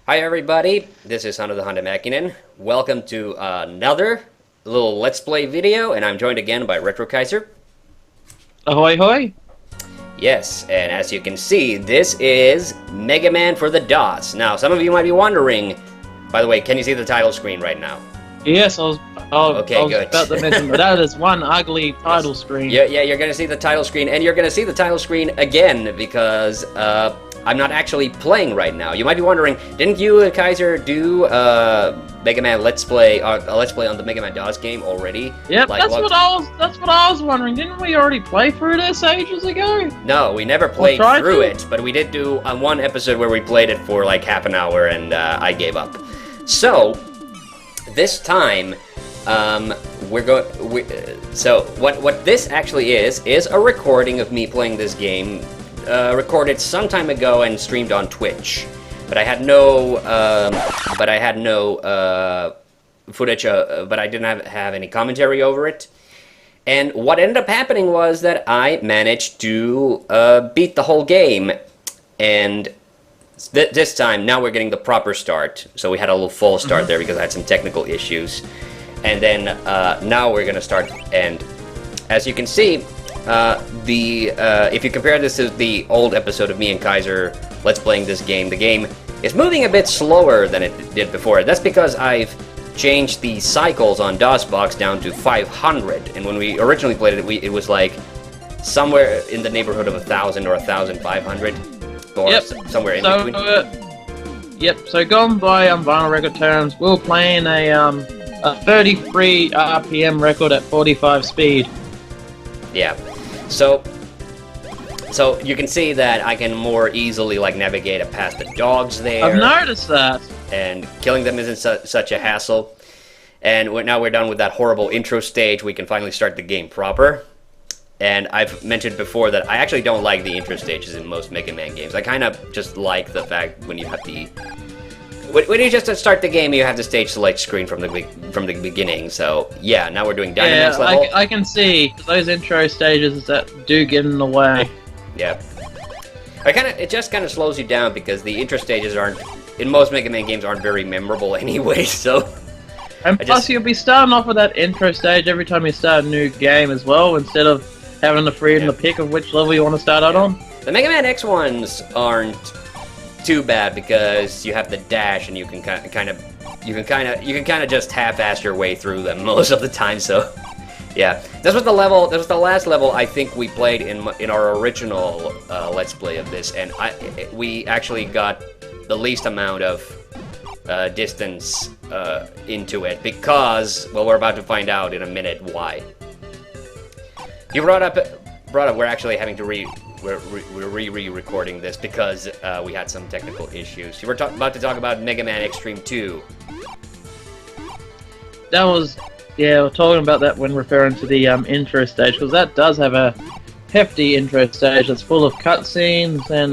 Hi everybody, this is TheHande. Welcome to another little Let's Play video, and I'm joined again by Retro Kaiser. Ahoy hoy! Yes, and as you can see, this is Mega Man for the DOS. Now, some of you might be wondering, by the way, can you see the title screen right now? Yes, I was Good. about to mention that is one ugly title screen. Yeah, you're gonna see the title screen, and you're gonna see the title screen again because I'm not actually playing right now. You might be wondering, didn't you, Kaiser, do Mega Man Let's Play, a Let's Play on the Mega Man DOS game already? Yep, that's what I was wondering. Didn't we already play through this ages ago? No, we never played through it, but we did do one episode where we played it for like half an hour, and I gave up. So this time, so what this actually is a recording of me playing this game. Recorded some time ago and streamed on Twitch, but I had no footage. But I didn't have any commentary over it. And what ended up happening was that I managed to beat the whole game, and this time now we're getting the proper start. So we had a little false start there because I had some technical issues, and then now we're gonna start. And as you can see. If you compare this to the old episode of me and Kaiser Let's Playing this game, the game is moving a bit slower than it did before. That's because I've changed the cycles on DOSBox down to 500, and when we originally played it, it was like somewhere in the neighborhood of 1,000 or 1,500, or somewhere in between. So going by vinyl record terms, we're playing a 33 RPM record at 45 speed. Yeah, so you can see that I can more easily like navigate past the dogs there. I've noticed that. And killing them isn't such a hassle. And now we're done with that horrible intro stage. We can finally start the game proper. And I've mentioned before that I actually don't like the intro stages in most Mega Man games. I kind of just like the fact when you have the... When you just start the game, you have the stage select screen from the beginning. So yeah, now we're doing Dynamax level. I can see those intro stages that do get in the way. Yeah, it just kind of slows you down because the intro stages in most Mega Man games aren't very memorable anyway. So, and plus you'll be starting off with that intro stage every time you start a new game as well, instead of having the freedom to pick of which level you want to start out on. The Mega Man X ones aren't too bad because you have the dash and you can kind of just half-ass your way through them most of the time. So yeah, this was the last level I think we played in our original Let's Play of this, and we actually got the least amount of distance into it because, well, we're about to find out in a minute why. You brought up we're actually having to we're re-recording this because we had some technical issues. You were about to talk about Mega Man Extreme 2. That was, we're talking about that when referring to the intro stage, because that does have a hefty intro stage that's full of cutscenes and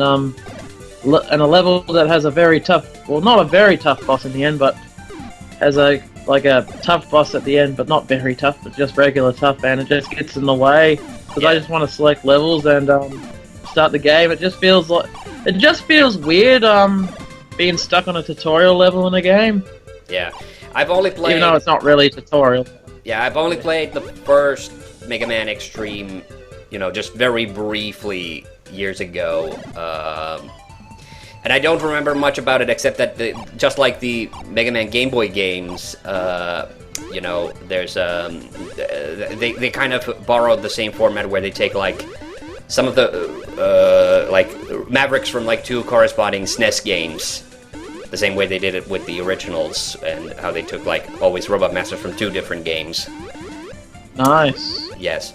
a level that has a very tough, well, not a very tough boss in the end, but has a tough boss at the end, but not very tough, but just regular tough, and it just gets in the way because I just want to select levels and start the game. It just feels weird being stuck on a tutorial level in a game. Yeah, I've only played, even though it's not really a tutorial. Yeah, I've only played the first Mega Man Extreme, just very briefly years ago, and I don't remember much about it except that just like the Mega Man Game Boy games, there's they kind of borrowed the same format where they take like some of the like Mavericks from like two corresponding SNES games, the same way they did it with the originals, and how they took like always Robot Masters from two different games. Nice. Yes.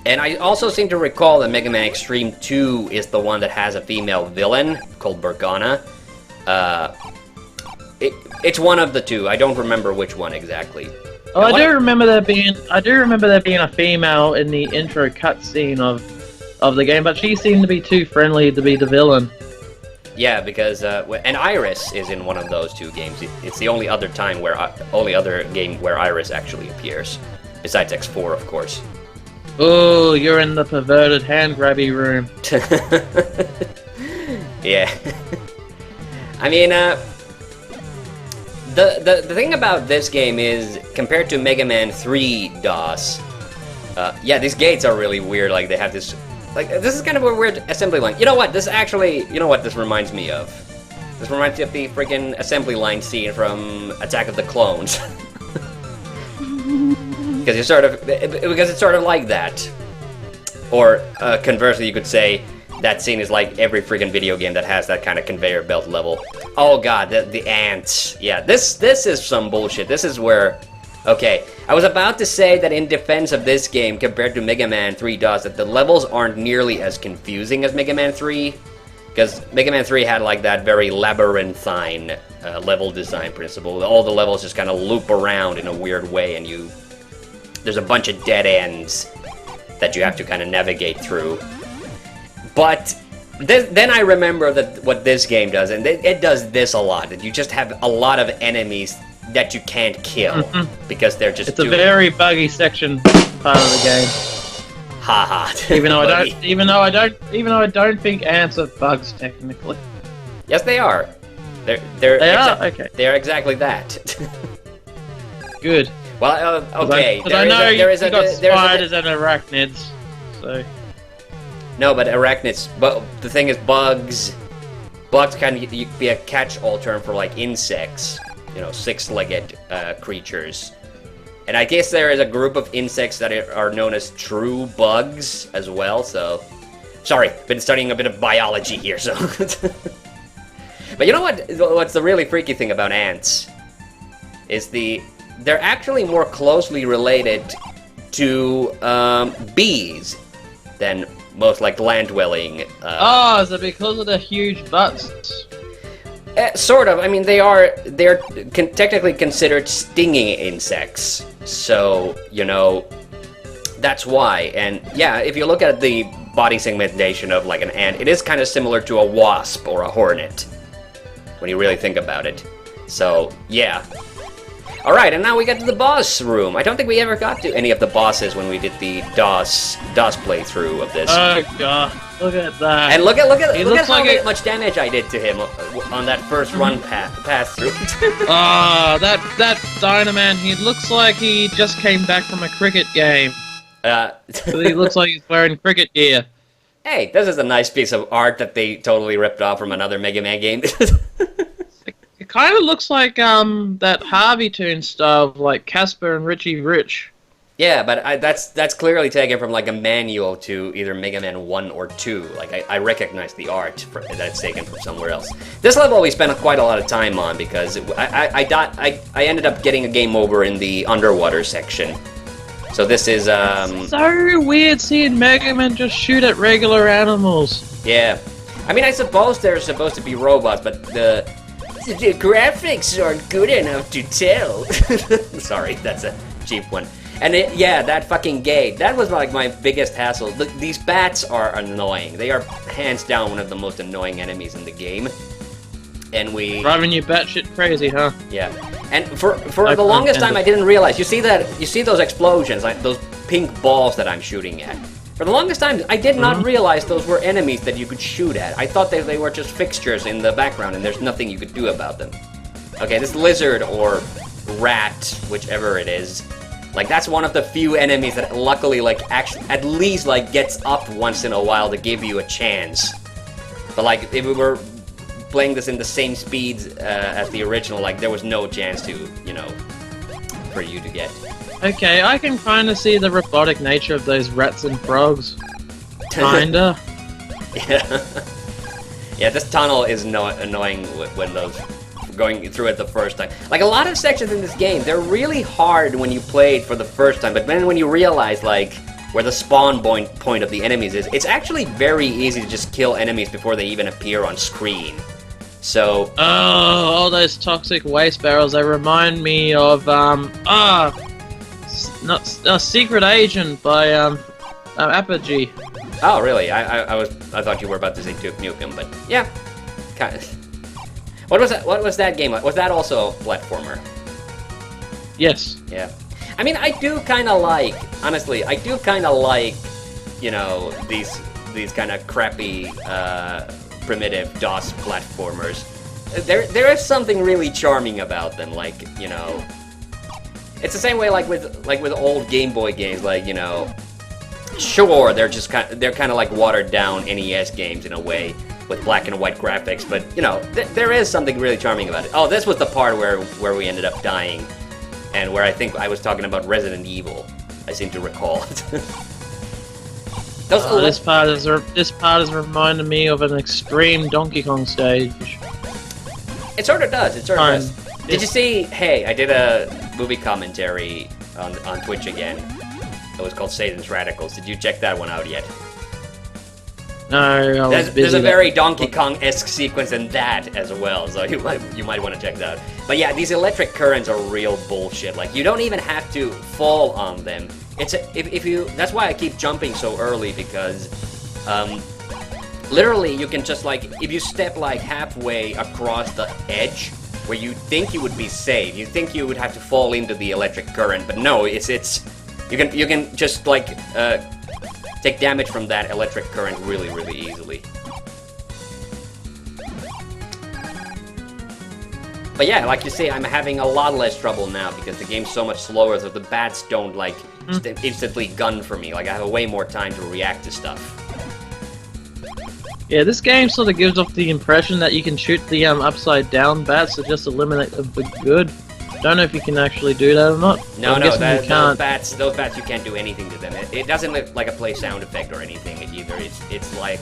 And I also seem to recall that Mega Man Extreme 2 is the one that has a female villain called Bergana. It's one of the two. I don't remember which one exactly. Oh, I do remember there being a female in the intro cutscene of the game, but she seemed to be too friendly to be the villain. Yeah, because and Iris is in one of those two games. It's the only other game where Iris actually appears, besides X4, of course. Oh, you're in the perverted hand grabby room. Yeah. I mean, the thing about this game is, compared to Mega Man 3 DOS, yeah, these gates are really weird. Like, they have this... Like, this is kind of a weird assembly line. You know what? This actually... You know what this reminds me of? This reminds me of the freaking assembly line scene from Attack of the Clones. Because it's sort of like that. Or, conversely, you could say that scene is like every freaking video game that has that kind of conveyor belt level. Oh god, the ants. Yeah, this is some bullshit. This is where... Okay, I was about to say that in defense of this game, compared to Mega Man 3 DOS, that the levels aren't nearly as confusing as Mega Man 3. Because Mega Man 3 had like that very labyrinthine level design principle. All the levels just kind of loop around in a weird way, and there's a bunch of dead ends that you have to kind of navigate through. But then I remember that what this game does, and it does this a lot. That you just have a lot of enemies that you can't kill because they're just. It's a very buggy section part of the game. Haha. Even though I don't think ants are bugs technically. Yes, they are. They are okay. They are exactly that. Good. Well, okay. Because I know you got spiders and arachnids, so. No, but arachnids. But the thing is, bugs kind of be a catch-all term for like insects. You know, six-legged creatures. And I guess there is a group of insects that are known as true bugs as well, so... Sorry, been studying a bit of biology here, so... But you know what's the really freaky thing about ants? Is they're actually more closely related to bees than most like land-dwelling... Oh, is it because of the huge butts? Sort of. I mean, they're technically considered stinging insects. So, you know, that's why. And yeah, if you look at the body segmentation of like an ant, it is kind of similar to a wasp or a hornet, when you really think about it. So, yeah. Alright, and now we get to the boss room. I don't think we ever got to any of the bosses when we did the DOS playthrough of this. Oh god, look at that. And look at how much damage I did to him on that first run pass through. Ah, that Dynaman, he looks like he just came back from a cricket game. He looks like he's wearing cricket gear. Hey, this is a nice piece of art that they totally ripped off from another Mega Man game. It kind of looks like that Harvey Toon style, like Casper and Richie Rich. Yeah, but that's clearly taken from like a manual to either Mega Man 1 or 2. Like I recognize the art that's taken from somewhere else. This level we spent quite a lot of time on because I ended up getting a game over in the underwater section. So this is so weird seeing Mega Man just shoot at regular animals. Yeah, I mean I suppose they're supposed to be robots, but the graphics aren't good enough to tell. Sorry, that's a cheap one. And yeah, that fucking gate, that was like my biggest hassle. These bats are annoying. They are hands down one of the most annoying enemies in the game. And driving you batshit crazy, huh? Yeah. And for the longest time I didn't realize. You see those explosions, like those pink balls that I'm shooting at. For the longest time, I did not realize those were enemies that you could shoot at. I thought they were just fixtures in the background and there's nothing you could do about them. Okay, this lizard or rat, whichever it is, like that's one of the few enemies that luckily like actually at least like gets up once in a while to give you a chance. But like if we were playing this in the same speeds as the original, like there was no chance to, you know, for you to get. Okay, I can kind of see the robotic nature of those rats and frogs. Kinda. Yeah. Yeah, this tunnel is annoying when those going through it the first time. Like a lot of sections in this game, they're really hard when you play it for the first time, but then when you realize like where the spawn point of the enemies is, it's actually very easy to just kill enemies before they even appear on screen. So all those toxic waste barrels, they remind me of Secret Agent by Apogee. Oh really? I thought you were about to say Duke Nukem, but yeah, kind of. What was that game like? Was that also a platformer? Yes. Yeah. I mean, I do kind of like, honestly, I do kind of like, you know, these kind of crappy, primitive DOS platformers. there is something really charming about them, like, you know, it's the same way like with old Game Boy games, like, you know, sure, they're kind of like watered down NES games in a way with black and white graphics, but you know, there is something really charming about it. Oh, this was the part where we ended up dying, and where I think I was talking about Resident Evil. I seem to recall. This part is reminding me of an extreme Donkey Kong stage. It sort of does. It sort of does. Did you see? Hey, I did a movie commentary on Twitch again. It was called Satan's Radicals. Did you check that one out yet? No, I was busy. There's a very Donkey Kong-esque sequence in that as well, so you might want to check that out. But yeah, these electric currents are real bullshit. Like, you don't even have to fall on them. That's why I keep jumping so early, because literally you can just, like, if you step like halfway across the edge where you think you would be safe, you think you would have to fall into the electric current, but no, you can just like take damage from that electric current really, really easily. But yeah, like you say, I'm having a lot less trouble now because the game's so much slower, so the bats don't like instantly gun for me. Like, I have a way more time to react to stuff. Yeah, this game sort of gives off the impression that you can shoot the upside down bats to just eliminate them for good. Don't know if you can actually do that or not. No, those bats you can't do anything to them. It doesn't look like a play sound effect or anything either. It's like,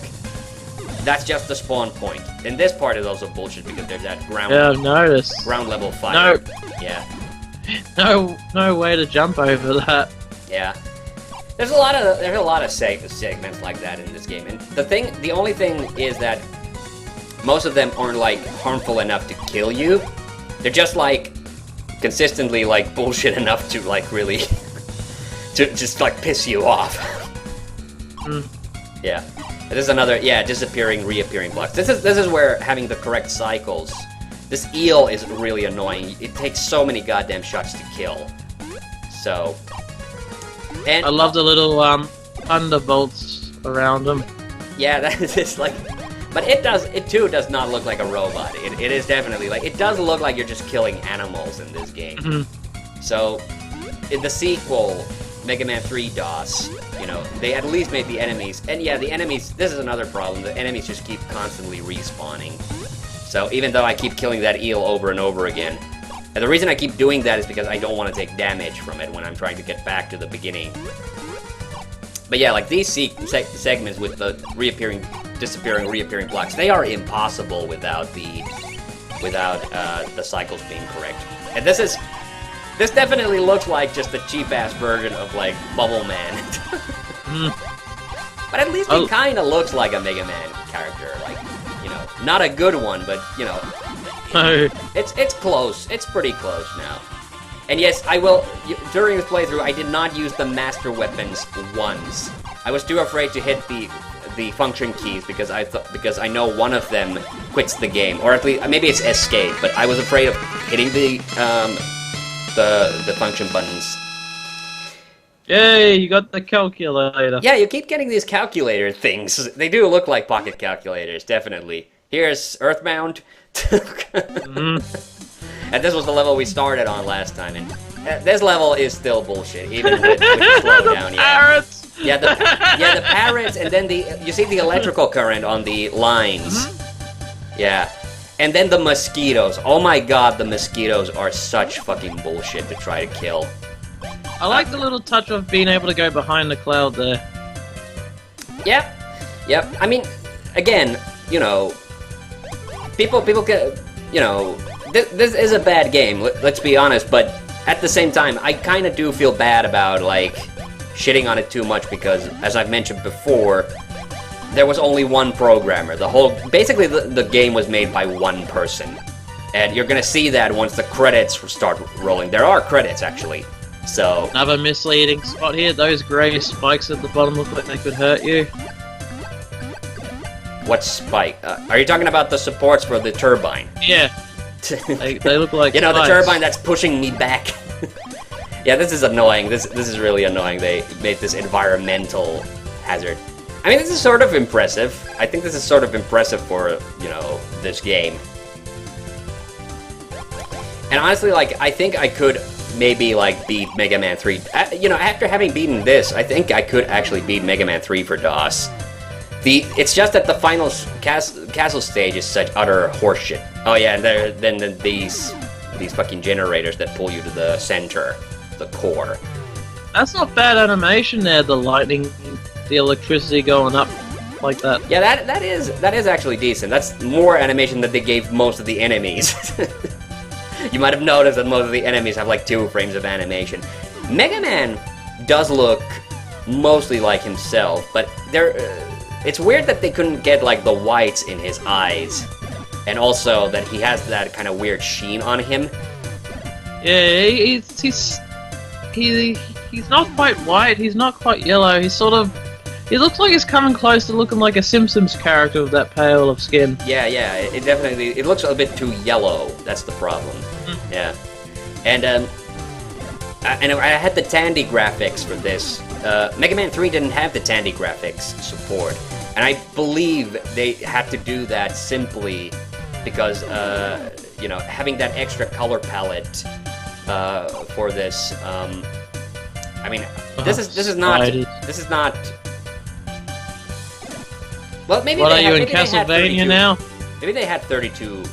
that's just the spawn point. And this part is also bullshit because there's that ground level fire. No. Yeah. No way to jump over that. Yeah. There's a lot of segments like that in this game, and the only thing is that most of them aren't like harmful enough to kill you. They're just like consistently like bullshit enough to like really to just like piss you off. Yeah. This is another disappearing, reappearing blocks. This is where having the correct cycles. This eel is really annoying. It takes so many goddamn shots to kill. So. And I love the little thunderbolts around them. Yeah, that is just like, but it too does not look like a robot. It is definitely like, it does look like you're just killing animals in this game. So, in the sequel, Mega Man 3 DOS, you know, they at least made the enemies, and yeah, the enemies. This is another problem. The enemies just keep constantly respawning. So even though I keep killing that eel over and over again. And the reason I keep doing that is because I don't want to take damage from it when I'm trying to get back to the beginning. But yeah, like these segments with the disappearing, reappearing blocks, they are impossible without the cycles being correct. And this definitely looks like just a cheap-ass version of like Bubble Man. But at least it kind of looks like a Mega Man character, like, you know, not a good one, but you know. It's close. It's pretty close now. And yes, I will. During this playthrough, I did not use the master weapons once. I was too afraid to hit the function keys because I know one of them quits the game, or at least maybe it's escape. But I was afraid of hitting the function buttons. Yay! You got the calculator. Yeah, you keep getting these calculator things. They do look like pocket calculators, definitely. Here's Earthbound. And this was the level we started on last time, and this level is still bullshit, even with the slowdown. Parrots. Yeah, the parrots, and then you see the electrical current on the lines. Yeah, and then the mosquitoes. Oh my god, the mosquitoes are such fucking bullshit to try to kill. I like the little touch of being able to go behind the cloud there. Yep. I mean, again, you know. People can, you know, this is a bad game, let's be honest, but at the same time, I kind of do feel bad about, like, shitting on it too much because, as I've mentioned before, there was only one programmer. Basically, the game was made by one person. And you're gonna see that once the credits start rolling. There are credits, actually, so... Another misleading spot here, those grey spikes at the bottom look like they could hurt you. What spike? Are you talking about the supports for the turbine? Yeah. they look like you know, spikes. the turbine that's pushing me back. Yeah, this is annoying. This is really annoying. They made this environmental hazard. I mean, this is sort of impressive. I think this is sort of impressive for, you know, this game. And honestly, like, I think I could maybe, like, beat Mega Man 3. You know, after having beaten this, I think I could actually beat Mega Man 3 for DOS. It's just that the final castle stage is such utter horseshit. Oh yeah, and then these fucking generators that pull you to the center, the core. That's not bad animation there, the lightning, the electricity going up like that. Yeah, that is actually decent. That's more animation than they gave most of the enemies. You might have noticed that most of the enemies have like 2 frames of animation. Mega Man does look mostly like himself, but it's weird that they couldn't get like the whites in his eyes, and also that he has that kind of weird sheen on him. Yeah, he's not quite white. He's not quite yellow. He looks like he's coming close to looking like a Simpsons character with that pale of skin. Yeah, it looks a bit too yellow. That's the problem. Yeah, and I had the TheHande graphics for this. Mega Man 3 didn't have the TheHande graphics support, and I believe they had to do that simply because you know, having that extra color palette for this. I mean, this is not. Well, maybe what are you in Castlevania now? Maybe they had 32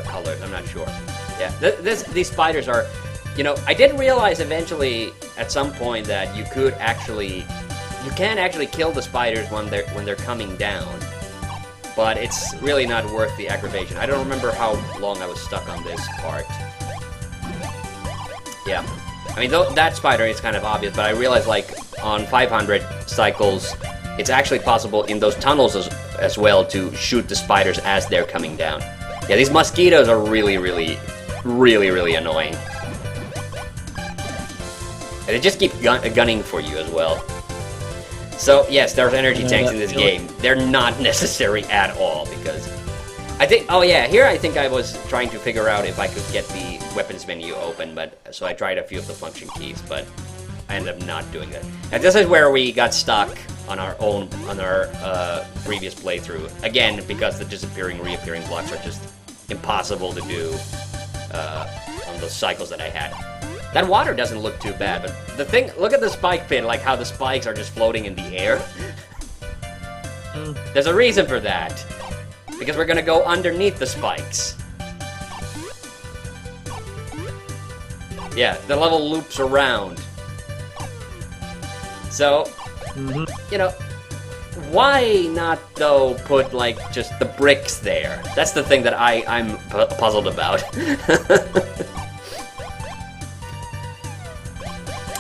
colors. I'm not sure. Yeah, these spiders are. You know, I did realize eventually at some point that you can actually kill the spiders when they're coming down, but it's really not worth the aggravation. I don't remember how long I was stuck on this part. Yeah, I mean that spider is kind of obvious, but I realized like on 500 cycles, it's actually possible in those tunnels as well to shoot the spiders as they're coming down. Yeah, these mosquitoes are really annoying. And they just keep gunning for you as well. So, yes, there's energy tanks in this game. They're not necessary at all, because... I think... Oh, yeah, here I think I was trying to figure out if I could get the weapons menu open, but... So I tried a few of the function keys, but I ended up not doing that. And this is where we got stuck on our previous playthrough. Again, because the disappearing, reappearing blocks are just impossible to do on the cycles that I had. That water doesn't look too bad, but the thing, look at the spike pit, like how the spikes are just floating in the air. There's a reason for that. Because we're gonna go underneath the spikes. Yeah, the level loops around. So, you know, why not, though, put, like, just the bricks there? That's the thing that I'm puzzled about.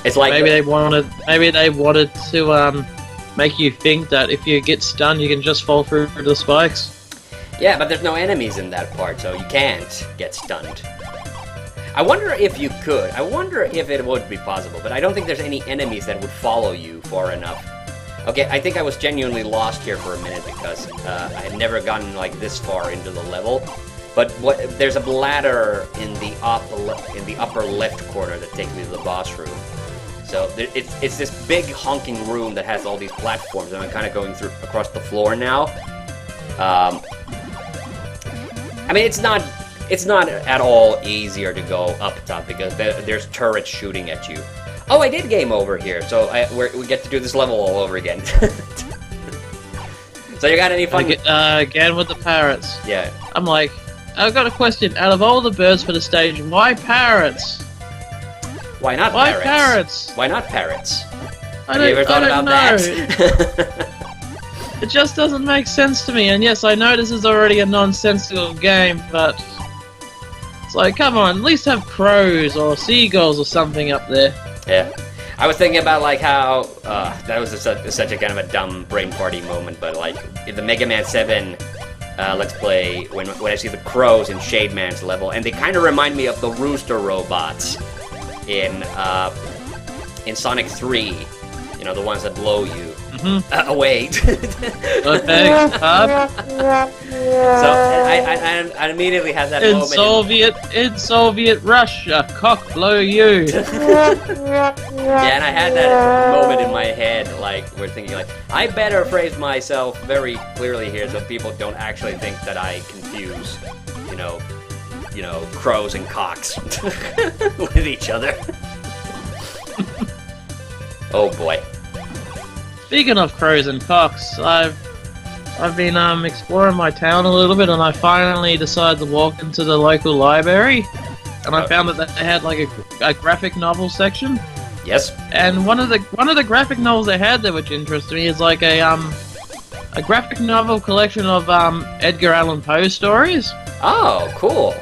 It's like maybe they wanted to make you think that if you get stunned, you can just fall through the spikes. Yeah, but there's no enemies in that part, so you can't get stunned. I wonder if you could. I wonder if it would be possible, but I don't think there's any enemies that would follow you far enough. Okay, I think I was genuinely lost here for a minute because I had never gotten like this far into the level. But there's a ladder in the upper left corner that takes me to the boss room. So it's this big honking room that has all these platforms, and I'm kind of going across the floor now. I mean, it's not at all easier to go up top because there's turrets shooting at you. Oh, I did game over here, so we get to do this level all over again. So you got any fun? Again with the parrots. Yeah. I'm like, I've got a question. Out of all the birds for the stage, why parrots? Why not why parrots? Parrots? Why not parrots? Have you ever thought about that? It just doesn't make sense to me. And yes, I know this is already a nonsensical game, but it's like, come on, at least have crows or seagulls or something up there. Yeah. I was thinking about like how that was such a kind of a dumb brain party moment, but like in the Mega Man 7 Let's Play, when I see the crows in Shade Man's level, and they kind of remind me of the rooster robots in Sonic 3, you know, the ones that blow you away. Okay. So I immediately had that moment. In Soviet Russia, cock blow you. Yeah, and I had that moment in my head, like, we're thinking, like, I better phrase myself very clearly here so people don't actually think that I confuse, you know, you know, crows and cocks with each other. Oh boy. Speaking of crows and cocks, I've been exploring my town a little bit, and I finally decided to walk into the local library, and I found that they had like a graphic novel section. Yes. And one of the graphic novels they had there, which interested me, is like a graphic novel collection of Edgar Allan Poe stories. Oh, cool.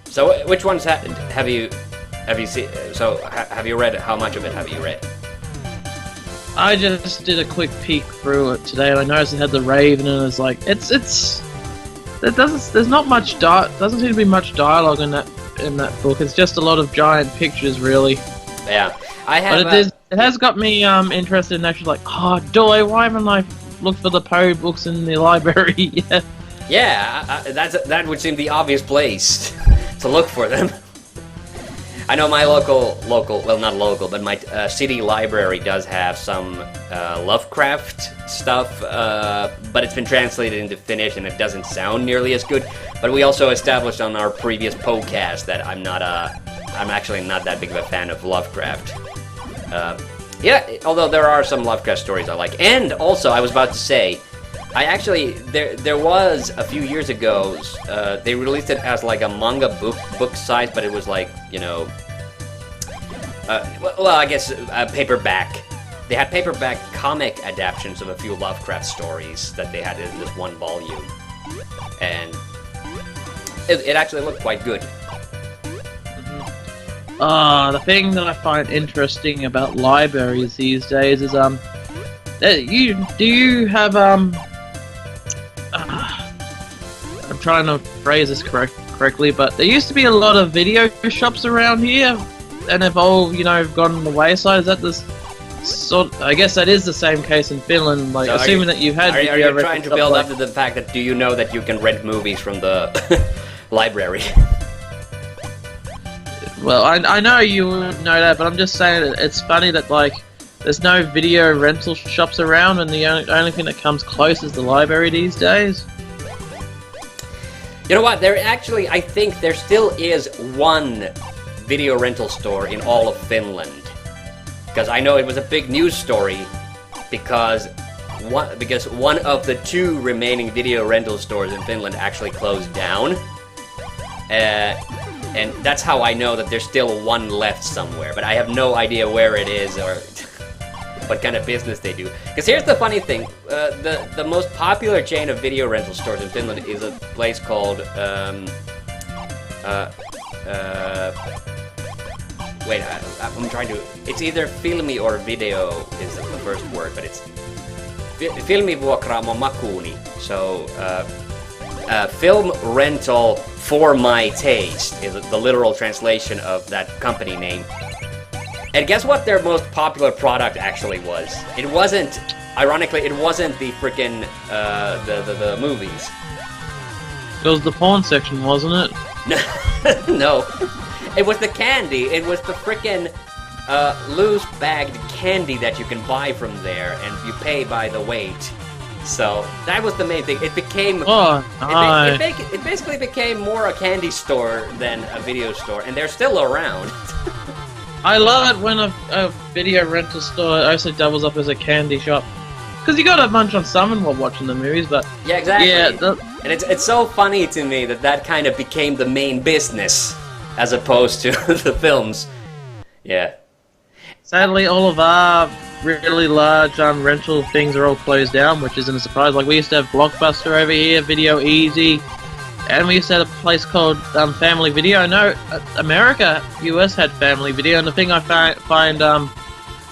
So, which ones have you seen? So, have you read? How much of it have you read? I just did a quick peek through it today, and I noticed it had the Raven, and it's like there's not much doesn't seem to be much dialogue in that book. It's just a lot of giant pictures, really. Yeah, I have. But it has got me interested in actually like, oh, why haven't I looked for the Poe books in the library yet? Yeah, that would seem the obvious place to look for them. I know my local, well, not local, but my city library does have some Lovecraft stuff, but it's been translated into Finnish and it doesn't sound nearly as good. But we also established on our previous podcast that I'm actually not that big of a fan of Lovecraft. Yeah, although there are some Lovecraft stories I like. And also, I was about to say, I actually, there was a few years ago, they released it as like a manga book size, but it was like, you know, well, I guess paperback. They had paperback comic adaptations of a few Lovecraft stories that they had in this one volume. And it actually looked quite good. The thing that I find interesting about libraries these days is do you have I'm trying to phrase this correctly, but there used to be a lot of video shops around here, and they've all, you know, gone on the wayside. Is that this sort? I guess that is the same case in Finland. Like, so assuming that you've had. Are you trying to build up to the fact that do you know that you can rent movies from the library? Well, I know you wouldn't know that, but I'm just saying that it's funny that like there's no video rental shops around, and the only thing that comes close is the library these days. You know what? There actually, I think there still is one video rental store in all of Finland. Because I know it was a big news story because one of the two remaining video rental stores in Finland actually closed down. And that's how I know that there's still one left somewhere, but I have no idea where it is or what kind of business they do. Because here's the funny thing, the most popular chain of video rental stores in Finland is a place called, wait, I'm trying to, it's either Filmi or Video is the first word, but it's Filmivuokraamo Makuni, so film rental for my taste is the literal translation of that company name. And guess what their most popular product actually was? It wasn't, ironically, it wasn't the frickin' the movies. It was the porn section, wasn't it? No. It was the candy. It was the frickin' loose bagged candy that you can buy from there, and you pay by the weight. So that was the main thing. It became it basically became more a candy store than a video store, and they're still around. I love it when a video rental store also doubles up as a candy shop, because you gotta munch on something while watching the movies. But yeah, exactly. Yeah, and it's so funny to me that kind of became the main business as opposed to the films. Yeah. Sadly, all of our really large rental things are all closed down, which isn't a surprise. Like, we used to have Blockbuster over here, Video Easy, and we used to have a place called Family Video. I know America, US had Family Video, and the thing I find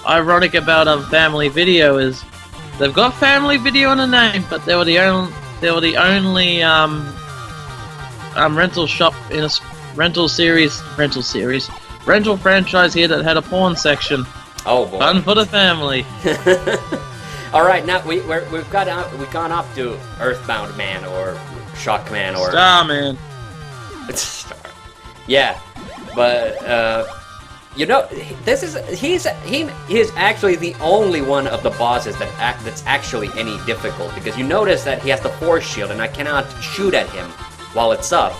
ironic about Family Video is they've got Family Video in the name, but they were the only rental shop in a rental franchise here that had a porn section. Oh boy! Fun for the family. All right, now we've gone up to Earthbound Man or Shockman or Starman. Star. Yeah, but you know, he is actually the only one of the bosses that's actually any difficult, because you notice that he has the force shield and I cannot shoot at him while it's up.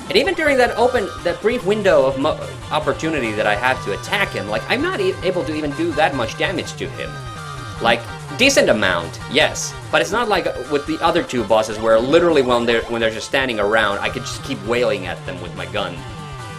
And even during that brief window of opportunity that I have to attack him, like, I'm not able to even do that much damage to him. Like, decent amount, yes, but it's not like with the other two bosses where literally when they're just standing around, I could just keep wailing at them with my gun.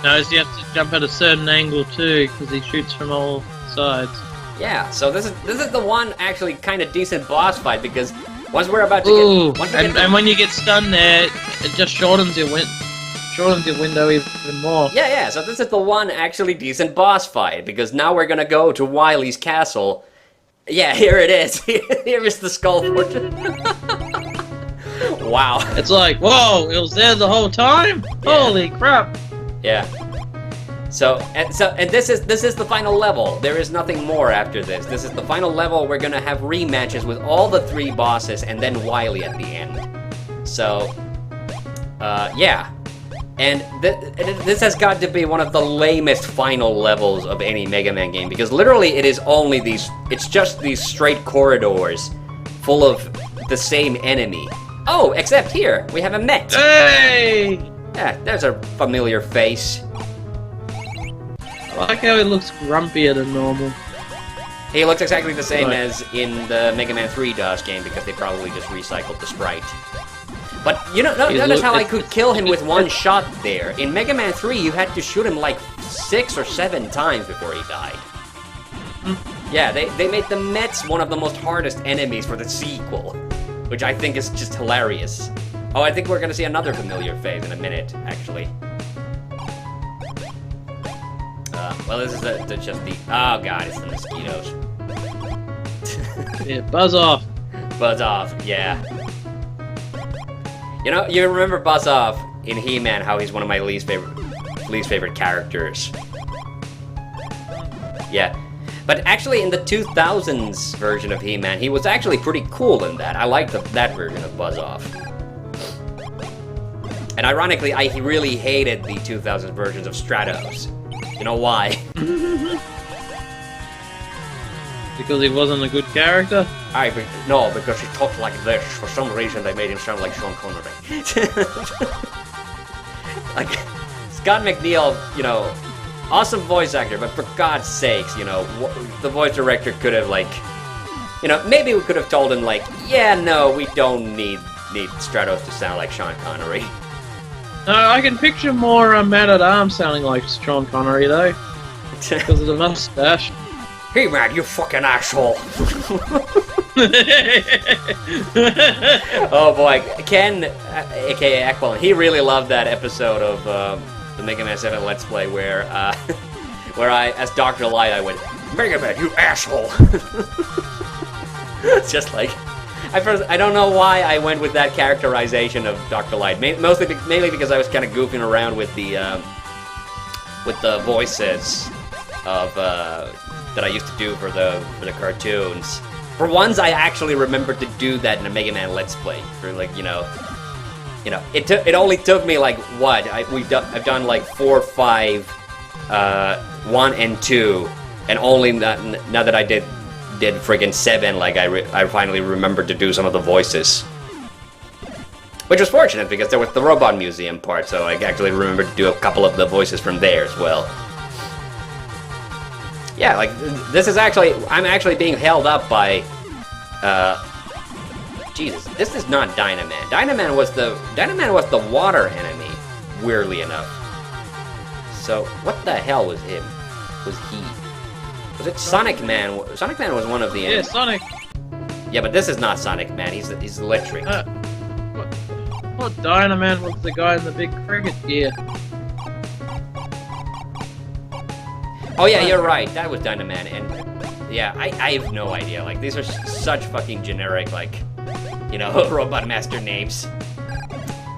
No, you have to jump at a certain angle too, because he shoots from all sides. Yeah, so this is the one actually kind of decent boss fight, because once we're about to get... And when you get stunned there, it just shortens your window even more. Yeah, so this is the one actually decent boss fight, because now we're gonna go to Wily's castle. Yeah, here it is. Here is the Skull Fortress. Wow. It's like, whoa, it was there the whole time? Yeah. Holy crap. Yeah. So this is the final level. There is nothing more after this. This is the final level. We're gonna have rematches with all the 3 bosses and then Wily at the end. So, yeah. And this has got to be one of the lamest final levels of any Mega Man game, because literally it is only it's just these straight corridors full of the same enemy. Oh, except here, we have a Met. Hey! Yeah, there's a familiar face. I like how he looks grumpier than normal. He looks exactly the same Right. as in the Mega Man 3 DOS game, because they probably just recycled the sprite. But you know, notice how I could kill him with one shot there. In Mega Man 3, you had to shoot him like 6 or 7 times before he died. Yeah, they made the Mets one of the most hardest enemies for the sequel, which I think is just hilarious. Oh, I think we're gonna see another familiar face in a minute, actually. Well, this is just the... Oh god, it's the mosquitoes. Yeah, buzz off. Buzz off, yeah. You know, you remember Buzz Off in He-Man, how he's one of my least favorite characters. Yeah. But actually, in the 2000s version of He-Man, he was actually pretty cool in that. I liked that version of Buzz Off. And ironically, I really hated the 2000s versions of Stratos. You know why? Because he wasn't a good character? No, because he talked like this. For some reason, they made him sound like Sean Connery. Like, Scott McNeil, you know, awesome voice actor, but for God's sakes, you know, the voice director could have, like, you know, maybe we could have told him, like, yeah, no, we don't need Stratos to sound like Sean Connery. No, I can picture more Man-at-Arms sounding like Sean Connery, though. Because of the mustache. Hey man, you fucking asshole! Oh boy, Ken, aka Aquilon, he really loved that episode of the Mega Man 7 Let's Play where I, as Dr. Light, I went, Mega Man, you asshole! It's just like, I don't know why I went with that characterization of Dr. Light, mainly because I was kind of goofing around with the voices of that I used to do for the cartoons. For once, I actually remembered to do that in a Mega Man Let's Play. For like, you know, it only took me like what I've done like 4, 5, 1 and 2, and only now that I did friggin' 7, like I finally remembered to do some of the voices, which was fortunate because there was the Robot Museum part, so I actually remembered to do a couple of the voices from there as well. Yeah, like, I'm actually being held up by, Jesus, this is not Dynaman. Dynaman was the water enemy, weirdly enough. So, what the hell was he? Was it Sonic Man? Sonic Man was one of the enemies. Yeah, Sonic. Yeah, but this is not Sonic Man, he's electric. What Dynaman was the guy in the big cricket gear? Oh yeah, you're right. That was Dynaman, and yeah, I have no idea. Like, these are such fucking generic, like, you know, Robot Master names.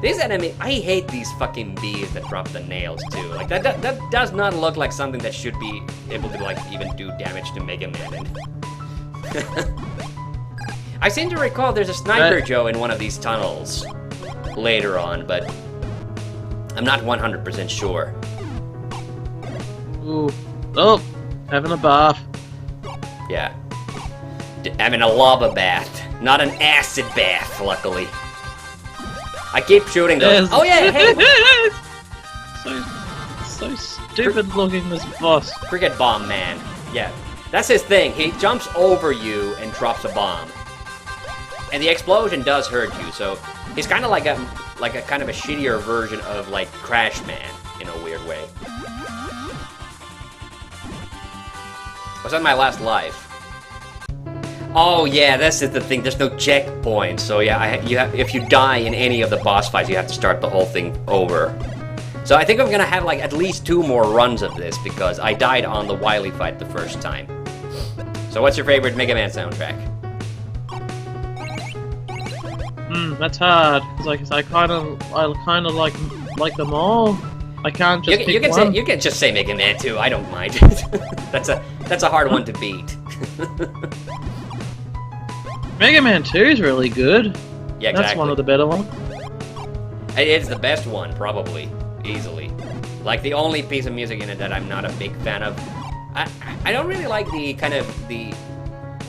These enemies, I hate these fucking bees that drop the nails too. Like, that does not look like something that should be able to, like, even do damage to Mega Man. I seem to recall there's a Sniper Joe in one of these tunnels later on, but I'm not 100% sure. Ooh. Oh, having a bath. Yeah. Having a lava bath. Not an acid bath, luckily. I keep shooting those. Yes. Oh yeah, hey! so stupid looking, this boss. Cricket Bomb Man. Yeah. That's his thing. He jumps over you and drops a bomb. And the explosion does hurt you, so he's kind of like a kind of a shittier version of like Crash Man in a weird way. Was that my last life? Oh yeah, this is the thing. There's no checkpoint, so yeah, if you die in any of the boss fights, you have to start the whole thing over. So I think I'm gonna have like at least 2 more runs of this because I died on the Wily fight the first time. So what's your favorite Mega Man soundtrack? That's hard. Cause I kind of like them all. I can't just pick one. You can just say Mega Man 2. I don't mind. That's a hard one to beat. Mega Man 2 is really good. Yeah, exactly. That's one of the better ones. It's the best one, probably, easily. Like the only piece of music in it that I'm not a big fan of. I don't really like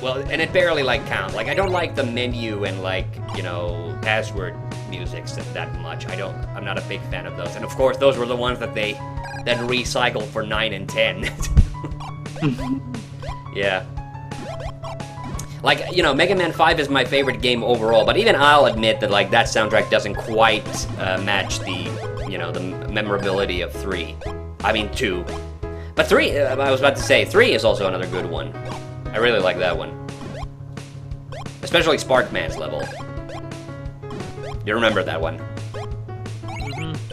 well, and it barely like count. Like I don't like the menu and like, you know, password music that much. I'm not a big fan of those. And of course, those were the ones that they then recycled for 9 and 10. Yeah. Like, you know, Mega Man 5 is my favorite game overall, but even I'll admit that like that soundtrack doesn't quite match the, you know, the memorability of 3. I mean 2. But 3, I was about to say, 3 is also another good one. I really like that one. Especially Sparkman's level. You remember that one?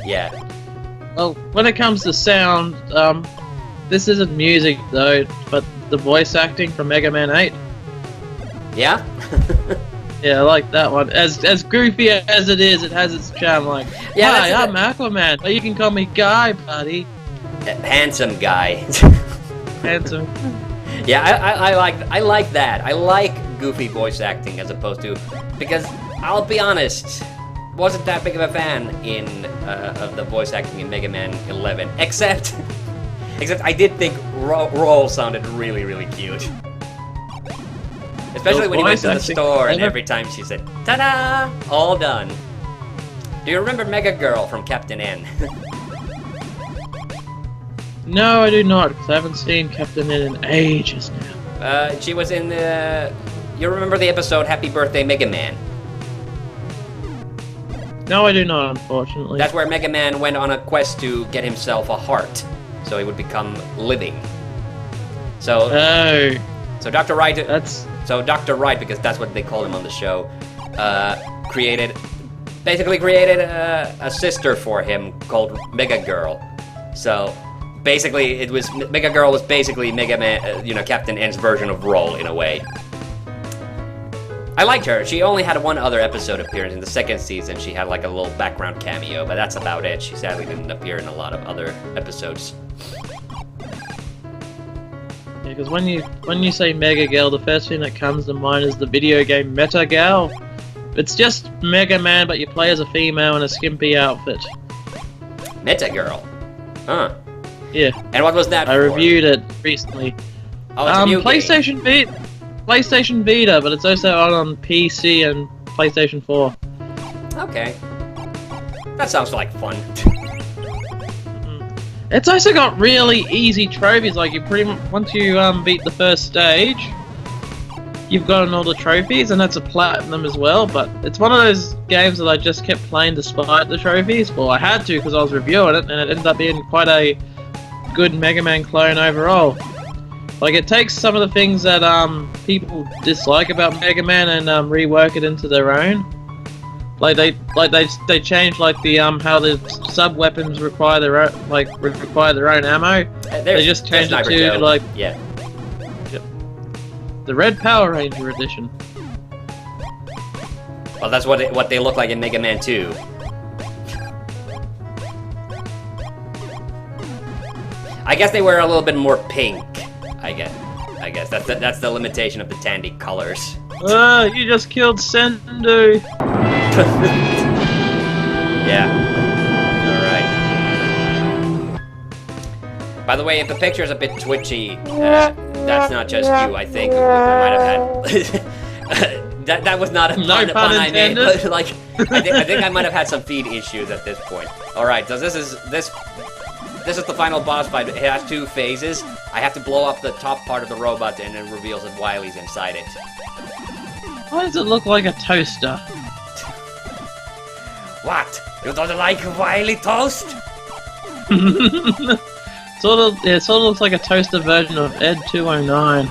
Yeah. Well, when it comes to sound, this isn't music though, but the voice acting from Mega Man 8. Yeah? Yeah, I like that one. As goofy as it is, it has its charm. Like, yeah, hi, I'm Aquaman, but you can call me Guy, buddy. Handsome guy. Handsome. Yeah, I like that. I like goofy voice acting as opposed to, because I'll be honest, wasn't that big of a fan of the voice acting in Mega Man 11, except I did think Roll sounded really, really cute. Especially when he went to the store and every time she said, ta-da, all done. Do you remember Mega Girl from Captain N? No, I do not, because I haven't seen Captain N in ages now. She was in the... You remember the episode Happy Birthday Mega Man? No, I do not, unfortunately. That's where Mega Man went on a quest to get himself a heart, so he would become living. So... Oh. So Dr. Wright... That's... So Dr. Wright, because that's what they called him on the show, basically created a sister for him called Mega Girl. So... Basically, Mega Girl was basically Mega Man, Captain N's version of Roll in a way. I liked her. She only had one other episode appearance in the second season. She had like a little background cameo, but that's about it. She sadly didn't appear in a lot of other episodes. Yeah, because when you say Mega Girl, the first thing that comes to mind is the video game Meta Girl. It's just Mega Man, but you play as a female in a skimpy outfit. Meta Girl, huh? Yeah. And what was that I for? reviewed it recently. Oh, it's a new PlayStation game. PlayStation Vita, but it's also on PC and PlayStation 4. Okay. That sounds like fun. It's also got really easy trophies. Like you pretty much once you beat the first stage, you've gotten all the trophies, and that's a platinum as well. But it's one of those games that I just kept playing despite the trophies. Well, I had to because I was reviewing it, and it ended up being quite a good Mega Man clone overall. Like it takes some of the things that people dislike about Mega Man and rework it into their own. Like they change like the how the sub weapons require their own ammo. They just change it to like yeah. Yep. The Red Power Ranger edition. Well, that's what they look like in Mega Man 2. I guess they were a little bit more pink. I guess that's the limitation of the TheHande colors. You just killed Sendu. Yeah. Alright. By the way, if the picture's a bit twitchy, that's not just you, I think. We might have had... That was not a No pun pun I made, intended. but like I think I might have had some feed issues at this point. All right, so this is the final boss fight. It has 2 phases. I have to blow up the top part of the robot, and it reveals that Wily's inside it. Why does it look like a toaster? What? You don't like Wily toast? Sort of looks like a toaster version of Ed 209.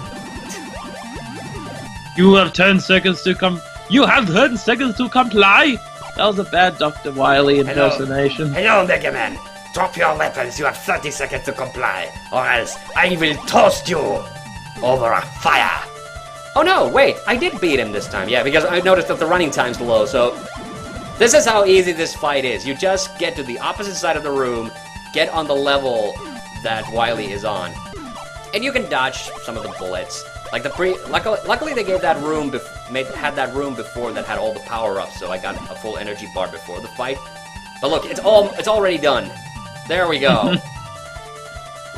You have 10 seconds to come. You have 10 seconds to comply. That was a bad Dr. Wily impersonation. Hello, Mega Man. Drop your weapons. You have 30 seconds to comply, or else I will toast you over a fire. Oh no, wait. I did beat him this time. Yeah, because I noticed that the running time's low, so this is how easy this fight is. You just get to the opposite side of the room, get on the level that Wily is on, and you can dodge some of the bullets. Like luckily they gave that room had that room before that had all the power-ups, so I got a full energy bar before the fight. But look, it's already done. There we go.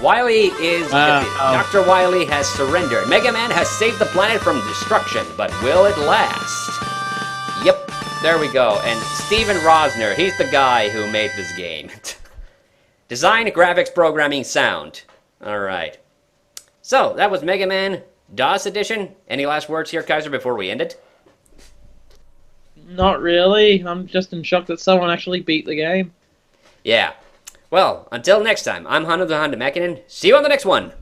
Wily is Dr. Wily has surrendered. Mega Man has saved the planet from destruction, but will it last? Yep, there we go. And Steven Rosner, he's the guy who made this game. Design, graphics, programming, sound. All right. So that was Mega Man DOS Edition. Any last words here, Kaiser, before we end it? Not really. I'm just in shock that someone actually beat the game. Yeah. Well, until next time, I'm TheHande. See you on the next one.